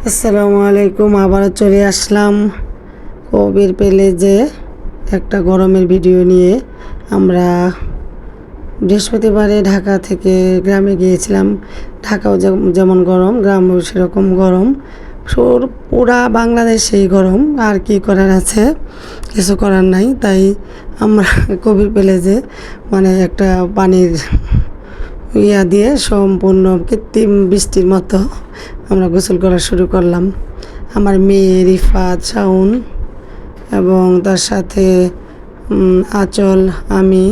আসসালামু আলাইকুম। আবারও চলে আসলাম কবির পেলেজে একটা গরমের ভিডিও নিয়ে। আমরা বৃহস্পতিবারে ঢাকা থেকে গ্রামে গিয়েছিলাম। ঢাকাও যেমন গরম, গ্রামেও সেরকম গরম। পুরা বাংলাদেশেই গরম, আর কি করার আছে, কিছু করার নাই। তাই আমরা কবির পেলেজে একটা পানির দিয়ে সম্পূর্ণ কৃত্রিম বৃষ্টির মতো আমরা গোসল করা শুরু করলাম। আমার মেয়ে রিফাত, শাওন এবং তার সাথে আঁচল, আমি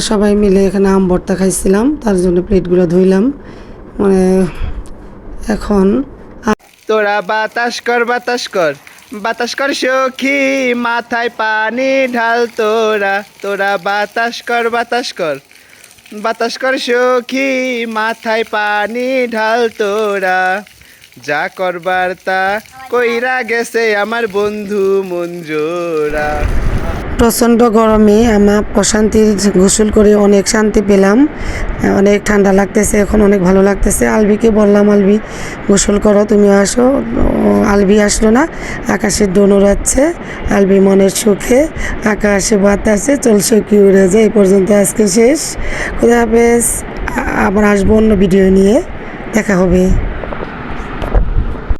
সবাই মিলে এখানে আম ভর্তা খাইছিলাম। তার জন্য প্লেটগুলো ধুইলাম। এখন তোরা বাতাস কর বাতাস কর বাতাস কর সখী, মাথায় পানি ঢাল তোরা। তোরা বাতাস কর বাতাস কর বাতাস কর সখী, মাথায় পানি ঢাল তোরা। যা করবার তা কইরা গেছে আমার বন্ধু মঞ্জুরা। প্রচণ্ড গরমে আমার প্রশান্তির গোসল করে অনেক শান্তি পেলাম। অনেক ঠান্ডা লাগতেছে, এখন অনেক ভালো লাগতেছে। আলবিকে বললাম, আলবি গোসল করো, তুমি আসো। আলবি আসলো না, আকাশের ডোন উড়াচ্ছে। আলবি মনের সুখে আকাশে বাতাসে চলছে কি উড়ে যায়। এই পর্যন্ত আজকে শেষ। খুদা হাফেজ। আবার আসবো অন্য ভিডিও নিয়ে, দেখা হবে।